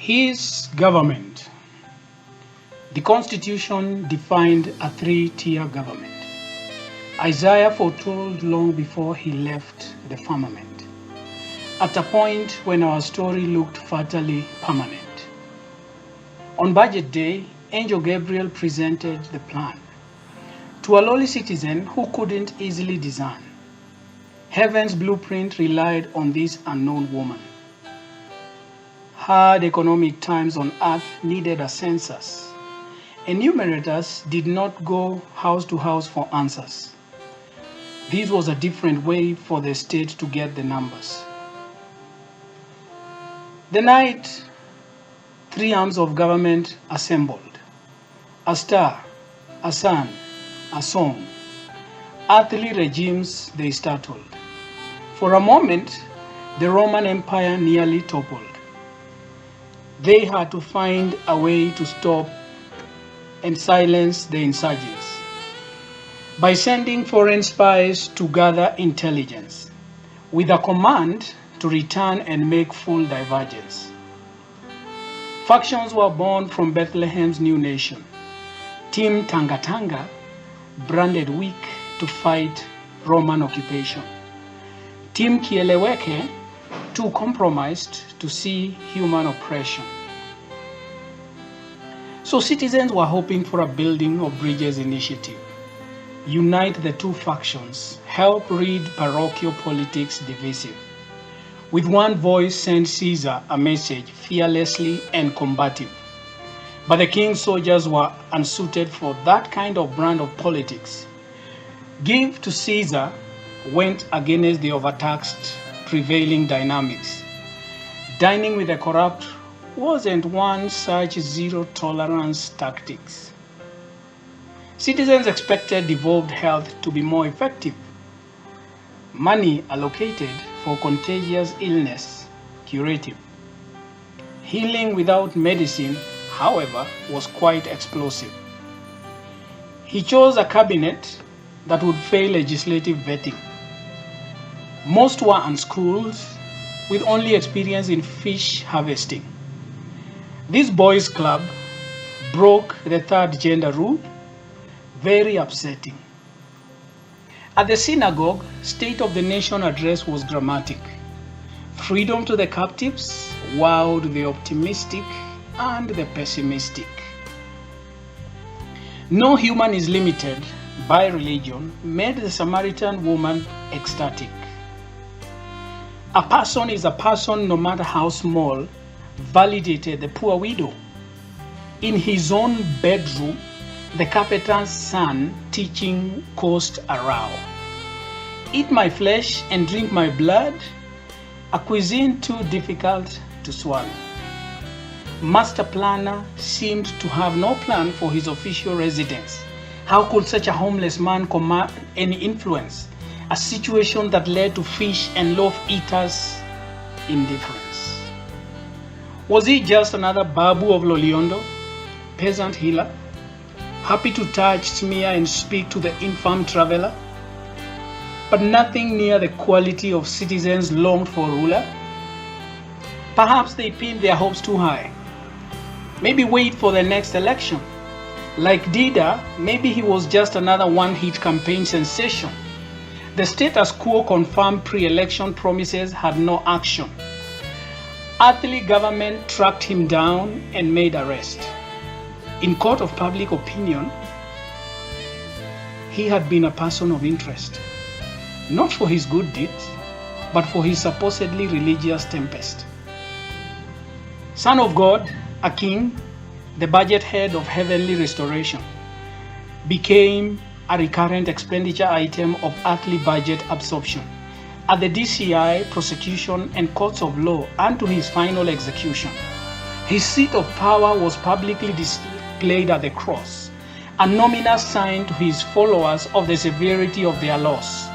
His government. The Constitution defined a three-tier government. Isaiah foretold long before he left the firmament, at a point when our story looked fatally permanent. On budget day, Angel Gabriel presented the plan to a lowly citizen who couldn't easily discern. Heaven's blueprint relied on this unknown woman. Hard economic times on earth needed a census. Enumerators did not go house to house for answers. This was a different way for the state to get the numbers. The night, three arms of government assembled: a star, a sun, a song. Earthly regimes they startled. For a moment, the Roman Empire nearly toppled. They had to find a way to stop and silence the insurgents by sending foreign spies to gather intelligence, with a command to return and make full divulgence. Factions were born from Bethlehem's new nation. Team Tangatanga, branded weak to fight Roman occupation. Team Kieleweke, too compromised to see human oppression. So citizens were hoping for a building of bridges initiative. Unite the two factions, help rid parochial politics divisive. With one voice send Caesar a message fearlessly and combative. But the king's soldiers were unsuited for that kind of brand of politics. Give to Caesar went against the overtaxed prevailing dynamics. Dining with the corrupt wasn't one such zero-tolerance tactics. Citizens expected devolved health to be more effective. Money allocated for contagious illness, curative. Healing without medicine, however, was quite explosive. He chose a cabinet that would fail legislative vetting. Most were unschooled, with only experience in fish harvesting. This boys' club broke the third gender rule, very upsetting. At the synagogue, State of the Nation address was dramatic. Freedom to the captives wowed the optimistic and the pessimistic. No human is limited by religion made the Samaritan woman ecstatic. A person is a person no matter how small, validated the poor widow. In his own bedroom, the carpenter's son teaching caused a row. Eat my flesh and drink my blood, a cuisine too difficult to swallow. Master planner seemed to have no plan for his official residence. How could such a homeless man command any influence? A situation that led to fish and loaf eaters' indifference. Was he just another Babu of Loliondo, peasant healer, happy to touch, smear, and speak to the infirm traveler? But nothing near the quality of citizens longed for a ruler. Perhaps they pinned their hopes too high. Maybe wait for the next election. Like Dida, maybe he was just another one-hit campaign sensation. The status quo confirmed pre-election promises had no action. Earthly government tracked him down and made arrest. In court of public opinion, he had been a person of interest, not for his good deeds, but for his supposedly religious tempest. Son of God, a king, the budget head of heavenly restoration, became a recurrent expenditure item of earthly budget absorption at the DCI, prosecution, and courts of law, and to his final execution. His seat of power was publicly displayed at the cross, a nominal sign to his followers of the severity of their loss.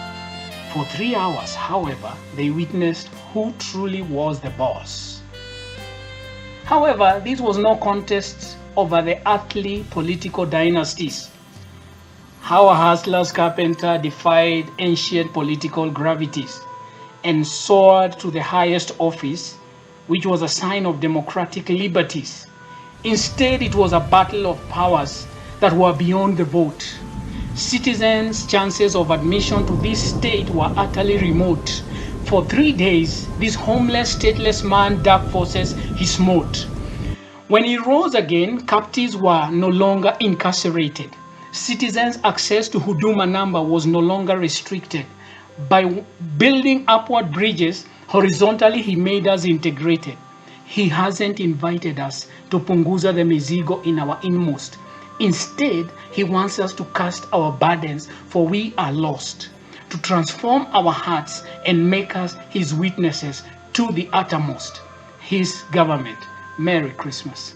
For 3 hours, however, they witnessed who truly was the boss. However, this was no contest over the earthly political dynasties. How a hustler's carpenter defied ancient political gravities and soared to the highest office which was a sign of democratic liberties. Instead, it was a battle of powers that were beyond the vote. Citizens' chances of admission to this state were utterly remote. For 3 days, this homeless, stateless man, dark forces, he smote. When he rose again, captives were no longer incarcerated. Citizens' access to Huduma number was no longer restricted. By building upward bridges, horizontally he made us integrated. He hasn't invited us to punguza the mizigo in our inmost. Instead, he wants us to cast our burdens, for we are lost, to transform our hearts and make us his witnesses to the uttermost. His government. Merry Christmas.